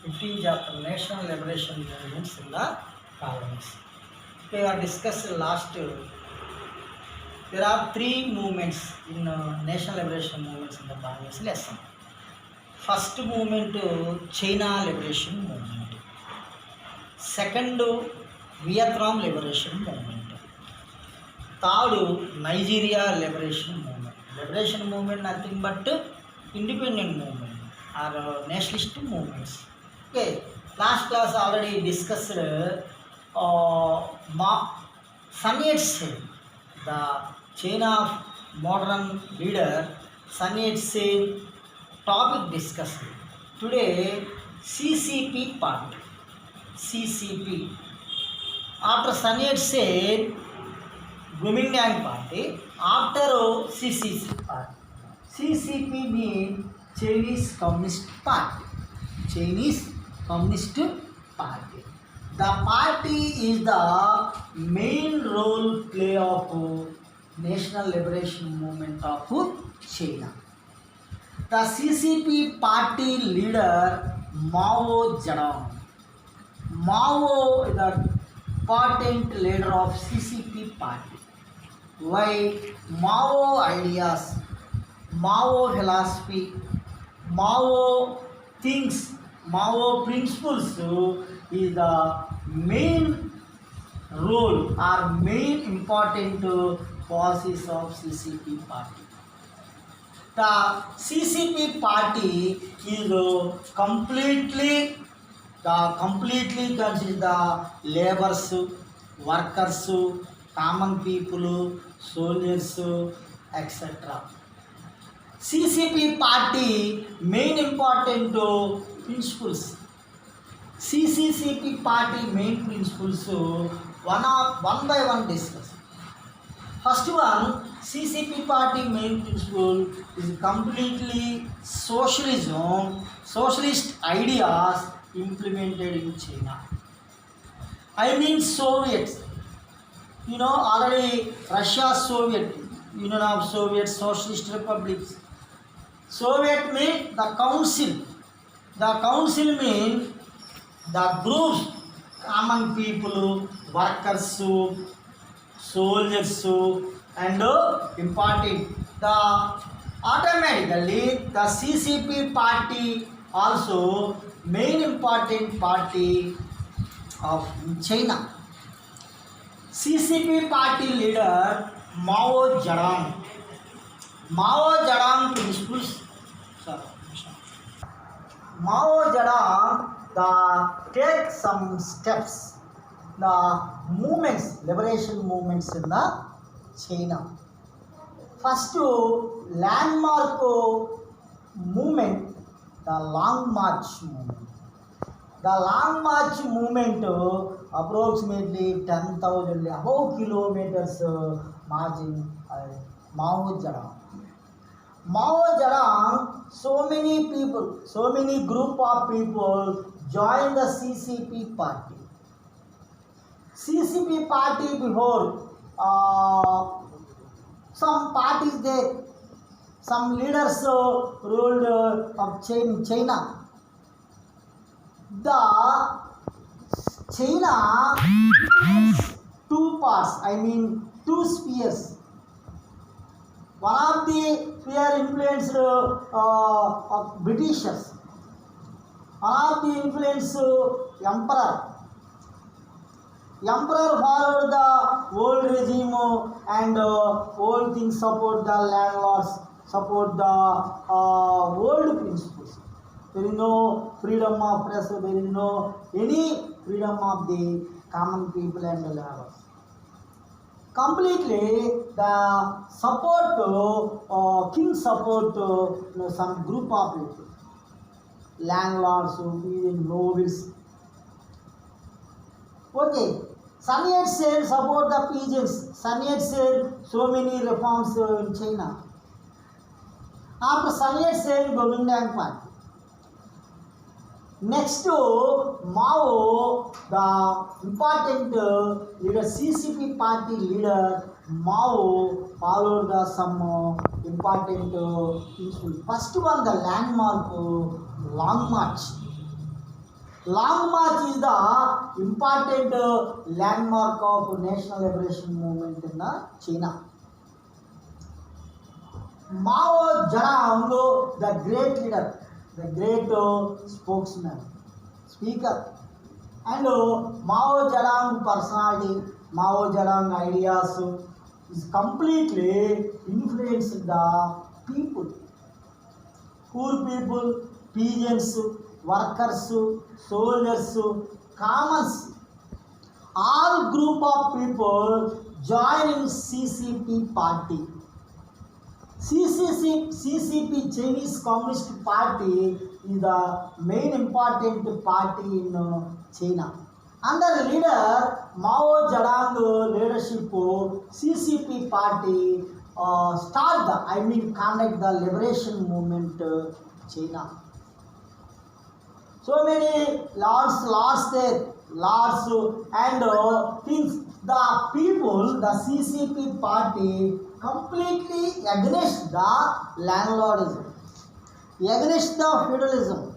15th chapter National Liberation Movements in the colonies. We have discussed last. There are three movements in national liberation movements in the colonies lesson. First movement, China Liberation Movement. Second, Vietnam Liberation Movement. Third, Nigeria Liberation Movement. Liberation movement nothing but independent movement or nationalist movements. Okay, last class already discussed Sun Yat-sen, the China modern leader. Sun Yat-sen topic discussed. Today, CCP part. CCP. After Sun Yat-sen, Kuomintang party. After CCP party. CCP means Chinese Communist Party. Chinese Communist Party. The party is the main role play of national liberation movement of China. The CCP party leader Mao Zedong. Mao is the important leader of CCP party. Why? Mao ideas, Mao philosophy, Mao things, Mao principles is the main role or main important policies of CCP party. The CCP party is completely consists the laborers, workers, common people, soldiers, etc. CCP party main important principles. CCP party main principles one by one discuss. First one, CCP party main principle is completely socialism, socialist ideas implemented in China. I mean Soviets. You know already Russia, Soviet, Union of Soviet Socialist Republics. Soviet means the council. The council means the groups, common people, workers, soldiers, and important. The automatically the CCP party also main important party of China. CCP party leader Mao Zedong. Mao Zedong principles. Mao Zedong take some steps. The movements, liberation movements in the China. First landmark movement, the Long March movement. The Long March movement approximately 10,000 above kilometers marching Mao Zedong. Mao Zedong, so many people, so many group of people joined the CCP party. CCP party before some parties there, some leaders ruled of China. The China two parts, I mean two spheres. One of the sphere influenced of Britishers. One of the influenced emperor. Emperor followed the old regime and old things, support the landlords, support the old principles. There is no freedom of press, there is no any freedom of the common people and the laborers. Completely the support, king support some group of people, landlords, nobles. Okay, Sun Yat-sen support the peasants. Sun Yat-sen so many reforms in China. After Sun Yat-sen, Kuomintang party. Next to Mao, the important leader, CCP party leader Mao followed the some important principles. First one, the landmark Long March. Long March is the important landmark of national liberation movement in China. Mao Zedong, the great leader, the great spokesman, speaker, and Mao Zedong personality, Mao Zedong ideas is completely influenced the people, poor people, peasants, workers, soldiers, commons, all group of people join in CCP party. CCP Chinese Communist Party is the main important party in China. Under leader Mao Zedong leadership, CCP party conduct the liberation movement China. So many lords there, and things. The people, the CCP party completely against the landlordism, against the feudalism,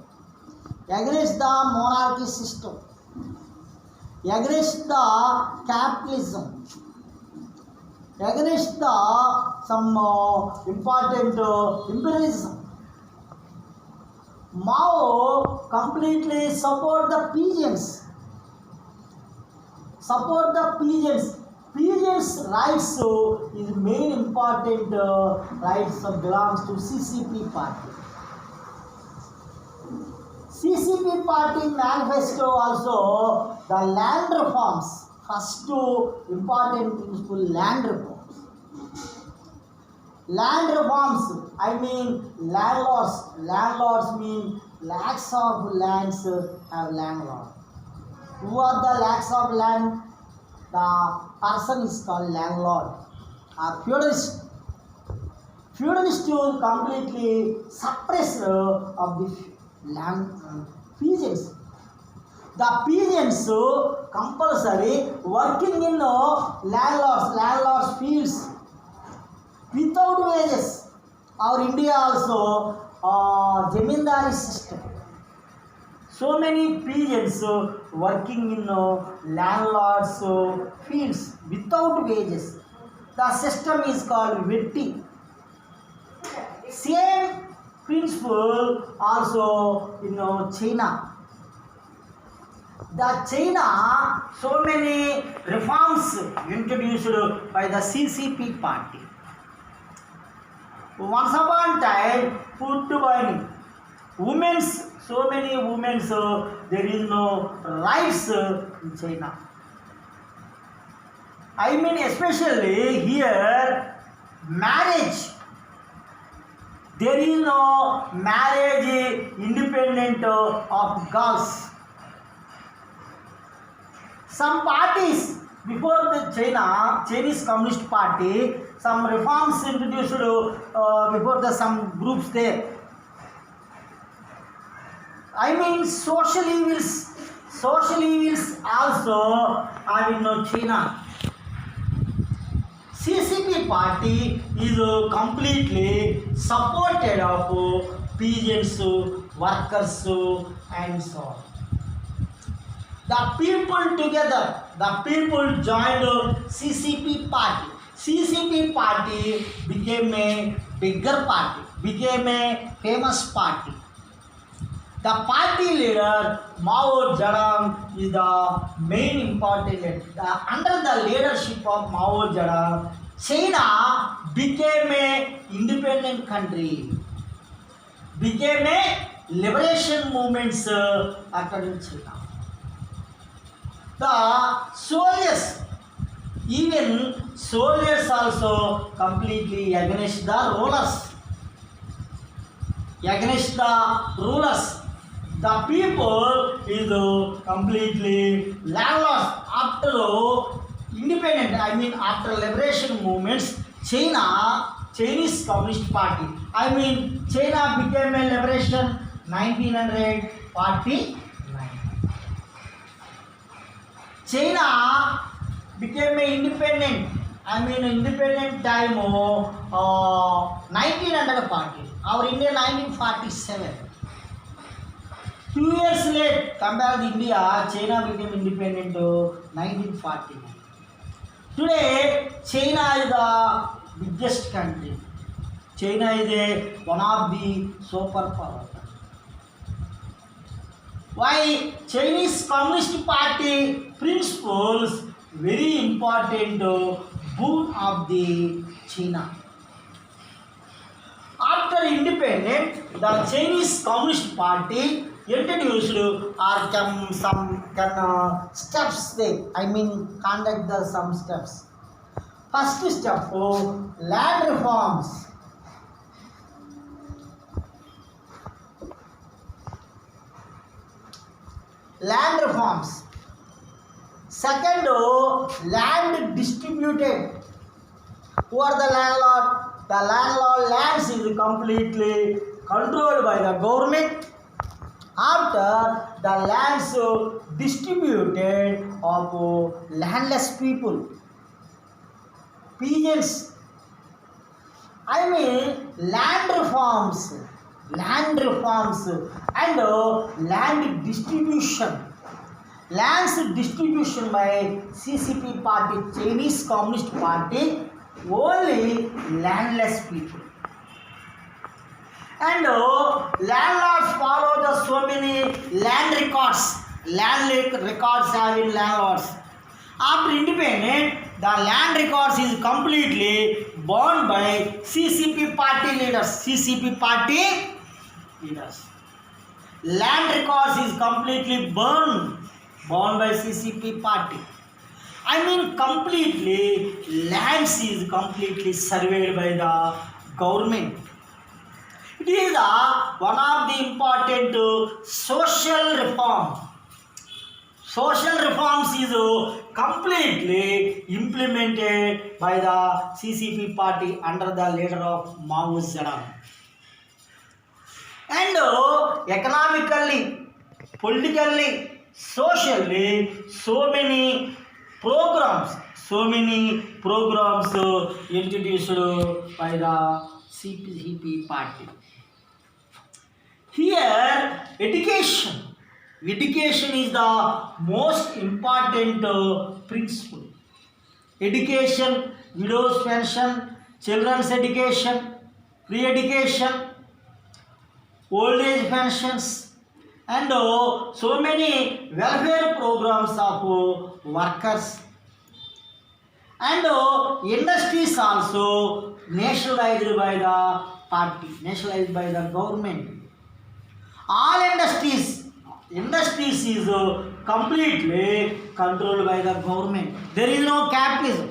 against the monarchy system, against the capitalism, against the some important imperialism. Mao completely support the peasants. Peasants' rights is main important rights belongs to CCP party. CCP party manifesto also the land reforms. First important principle, land reforms. Land reforms, I mean landlords. Landlords mean lakhs of lands have landlord. Who are the lakhs of land? The person is called landlord or feudalist. Feudalist will completely suppress of the land peasants. The peasants compulsory working in landlords fields without wages. Our India also zamindari system. So many peasants working in landlords fields without wages. The system is called vetti. Same principle also in China. The China, so many reforms introduced by the CCP party. Once upon a time, food burning. Women's, so many women's, there is no rights in China. I mean, especially here, marriage. There is no marriage independent of girls. Some parties before the Chinese Communist Party, some reforms introduced before some groups there. I mean, social evils also are in China. CCP party is completely supported of peasants, workers, and so on. The people together, the people joined CCP party. CCP party became a bigger party, became a famous party. The party leader Mao Zedong is the main important leader. Under the leadership of Mao Zedong, China became a independent country, became a liberation movement according to China. The soldiers, even soldiers also completely against the rulers. Against the rulers. The people is completely landlords. After independent, I mean after liberation movements, Chinese Communist Party. I mean China became a liberation 1949. China became a independent. I mean independent time 1940. Our India 1947. 2 years late, compared to India, China became independent in 1949. Today, China is the biggest country. China is one of the superpower. Why Chinese Communist Party principles very important boon of the China. After independence, the Chinese Communist Party introduced or some steps. Conduct some steps. First step, land reforms. Land reforms. Second, land distributed. Who are the landlord? The landlord lands is completely controlled by the government. After the lands distributed of landless people, peasants. Land reforms and land distribution. Lands distribution by CCP party, Chinese Communist Party, only landless people. And landlords follow the so many land records. Land records have in landlords. After independence, the land records is completely burned by CCP party leaders. CCP party leaders. Land records is completely burned by CCP party. Completely lands is completely surveyed by the government. It is one of the important social reform. Social reforms is completely implemented by the CCP party under the leader of Mao Zedong. And economically, politically, socially, so many programs introduced by the CCP party. Here, education is the most important principle. Education, widows pension, children's education, free education, old age pensions, and so many welfare programs of workers. And industries also nationalized by the party, nationalized by the government. All industries is completely controlled by the government. There is no capitalism.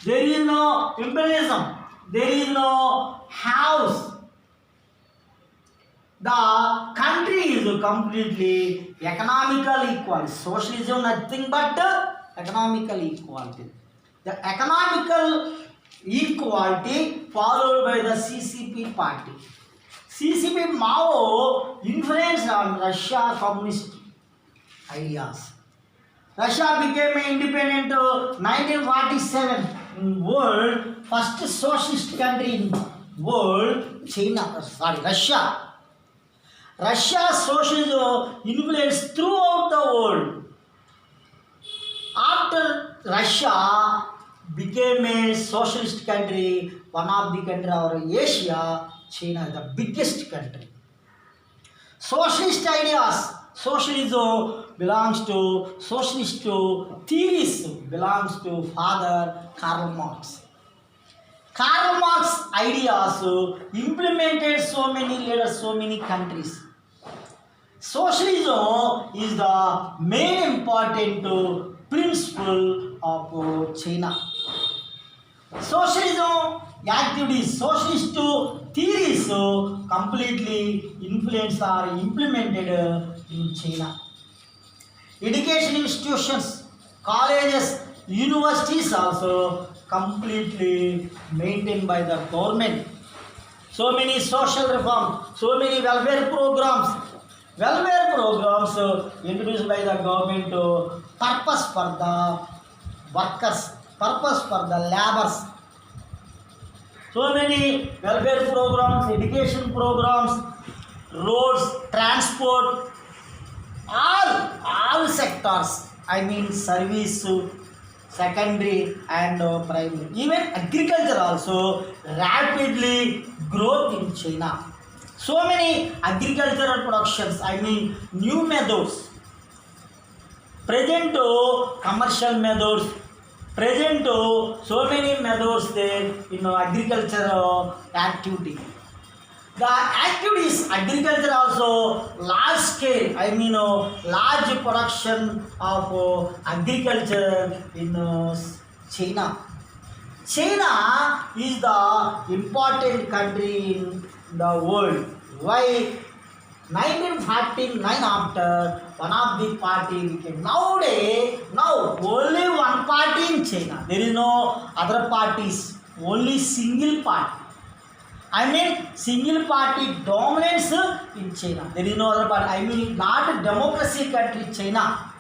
There is no imperialism. There is no house. The country is completely economical equality. Socialism nothing but economical equality. The economical equality followed by the CCP party. CCP Mao influenced on Russia communist ideas. Russia became independent in 1947. World first socialist country in world, Russia. Russia's socialism influenced throughout the world. After Russia became a socialist country, one of the country of Asia, China is the biggest country. Socialist ideas, socialism belongs to socialist theories, belongs to Father Karl Marx. Karl Marx ideas implemented so many leaders, so many countries. Socialism is the main important principle of China. Socialism activities, socialist theories completely influenced or implemented in China. Education institutions, colleges, universities also completely maintained by the government. So many social reforms, so many welfare programs. Welfare programs introduced by the government purpose for the workers, purpose for the laborers. So many welfare programs, education programs, roads, transport, all sectors. I mean service, secondary and primary. Even agriculture also rapidly growth in China. So many agricultural productions. I mean new methods. Present commercial methods. Present so many methods there in agriculture activity. The activities agriculture also large scale. I mean large production of agriculture in China. China is the important country in the world. Why? 1949 after one of the party became now only one party in China. There is no other parties. Only single party. I mean single party dominance in China. There is no other party. I mean not a democracy country China.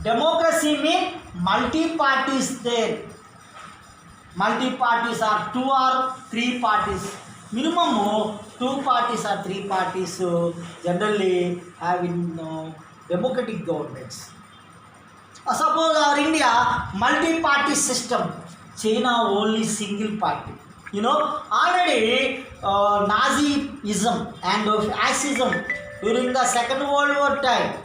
Democracy means multi-parties there. Multi-parties are 2 or 3 parties. Minimum 2 parties or 3 parties generally have in democratic governments. Suppose our India multi-party system. China only single party. Already Nazism and fascism during the Second World War time.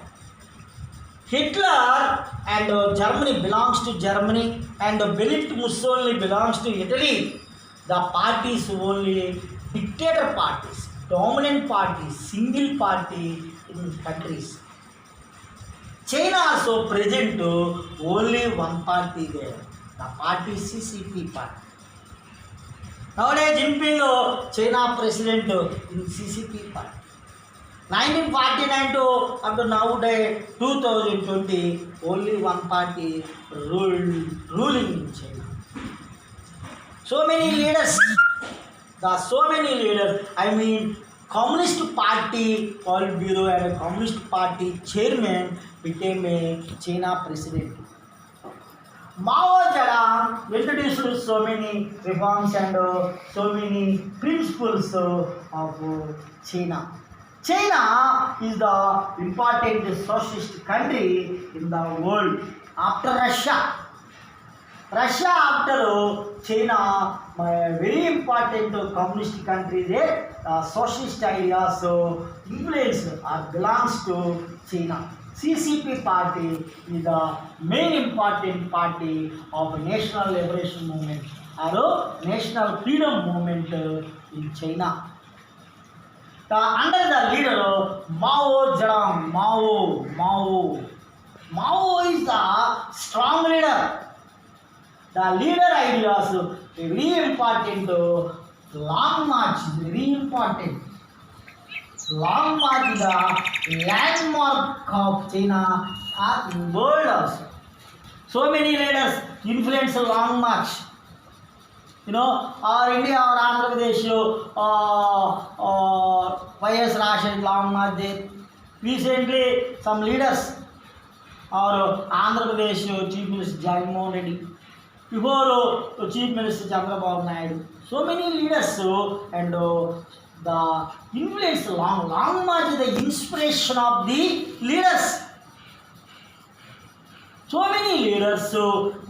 Hitler and Germany belongs to Germany and Benito Mussolini belongs to Italy. The parties only dictator parties, dominant parties, single party in countries. China also present only one party there. The party CCP party. Nowadays, Jinping, China president in CCP party. 1949 to up to nowadays 2020, only one party ruling in China. So many leaders. I mean, Communist Party Politburo and Communist Party chairman became a China president. Mao Zedong introduced so many reforms and so many principles of China. China is the important socialist country in the world after Russia. Russia after China, very important communist country there. Socialist ideas influence or belongs to China. CCP party is the main important party of National Liberation Movement or National Freedom Movement in China. Under the leader Mao Zedong, Mao is the strong leader. The leader ideas very important. Long March is very important. Long March is the landmark of China in world also. So many leaders influence Long March. Our India or Andhra Pradesh YS Rashid Long March there. Recently, some leaders or Andhra Pradesh Chief Minister Jagmohan Reddy. Before Chief Minister Chandrababu Naidu. So many leaders and the influence Long March is the inspiration of the leaders. So many leaders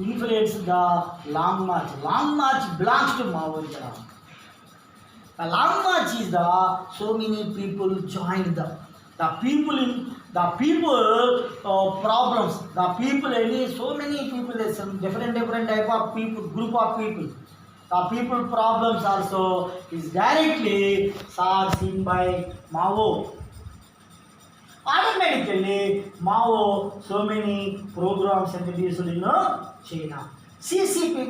influence the Long March. Long March belongs to Mao Zedong. The Long March is so many people joined the people problems. The people so many people. There's some different type of people, group of people. The people problems also is directly seen by Mao. Automatically, Mao so many programs introduced in China.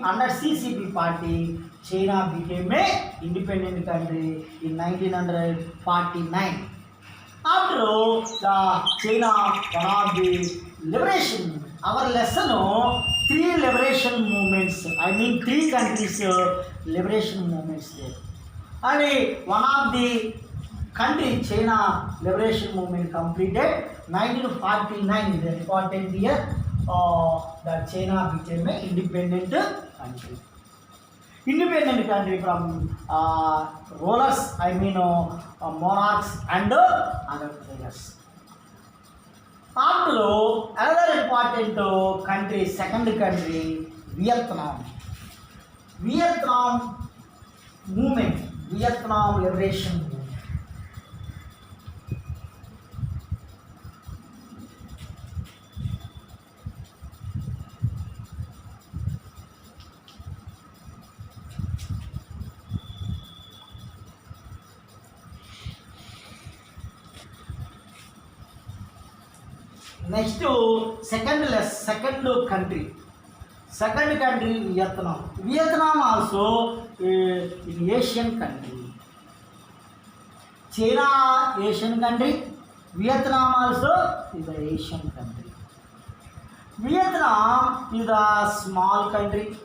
Under CCP party, China became a independent country in 1949. After the China, one of the liberation, our lesson, 3 liberation movements. I mean 3 countries liberation movements there. And one of the country China liberation movement completed 1949 is the important year that China became an independent country. independent country from rulers, I mean monarchs and other players. After another important country, second country, Vietnam. Vietnam movement, Vietnam liberation movement. Next second country Vietnam. Vietnam also in Asian country. China Asian country, Vietnam also is an Asian country. Vietnam is a small country.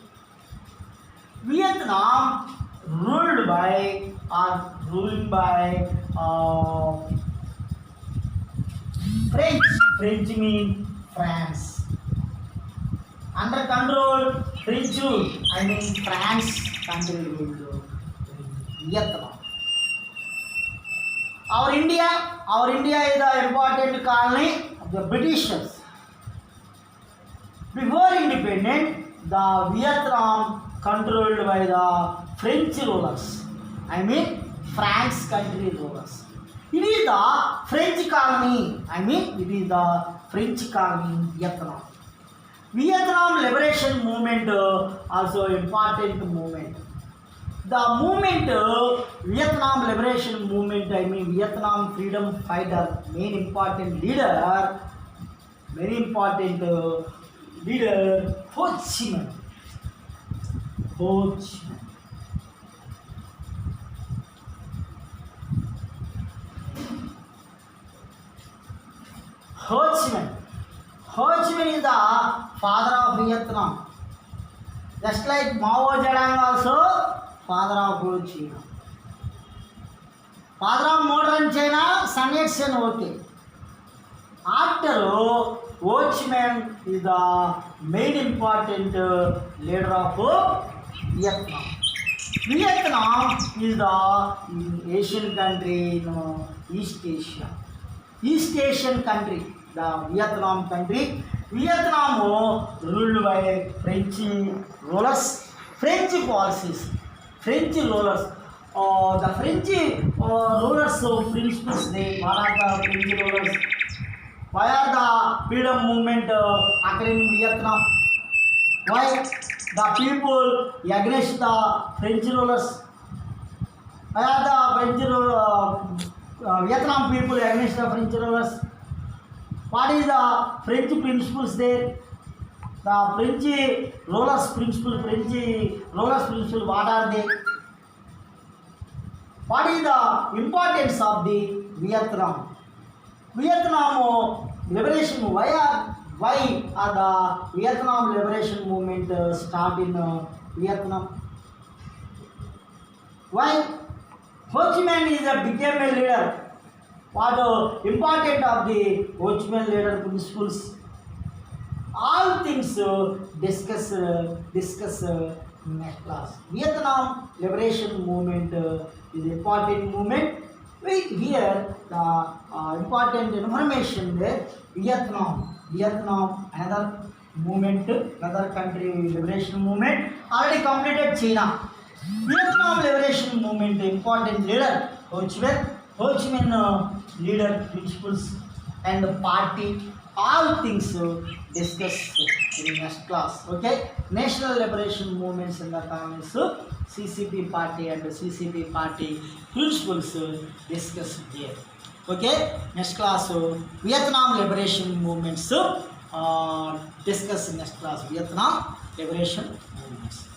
Vietnam ruled by French mean France. Under control French, I mean France country ruled Vietnam. Our India is the important colony of the Britishers. Before independent, the Vietnam controlled by the French rulers. I mean France country rulers. It is the French colony. It is the French colony in Vietnam. Vietnam liberation movement also important movement. The movement Vietnam liberation movement, Vietnam freedom fighter, main important leader, very important leader, Ho Chi Minh. Ho Chi Minh. Ho Chi Minh. Ho Chi Minh is the father of Vietnam. Just like Mao Zedong also father of China. Father of modern China, Sun Yat-sen, okay. After Ho Chi Minh is the main important leader of Vietnam. Vietnam is the Asian country in East Asia. East Asian country, the Vietnam country. Vietnam ruled by French rulers, French policies, French rulers. The French rulers principles, what are the French rulers? Why are the freedom movement occurring in Vietnam? Why the people against the French rulers? Why are the Vietnam people against the French rulers? What is the French principles there? The French rulers principle, what are they? What is the importance of the Vietnam? Vietnam liberation, why are the Vietnam liberation movement start in Vietnam? Why? Ho Chi Minh became a leader. What important of the Ho Chi Minh leader principles? All things discuss next class. Vietnam liberation movement is important movement. Here the important information there. Vietnam, another movement, another country liberation movement. Already completed China. Vietnam liberation movement important leader Ho Chi Minh. Ho Chi Minh leader principles and party. All things discussed in next class. Okay, national liberation movements in the comments, CCP party and CCP party principles discussed here. Okay, next class Vietnam liberation movements discuss in next class. Vietnam liberation movements.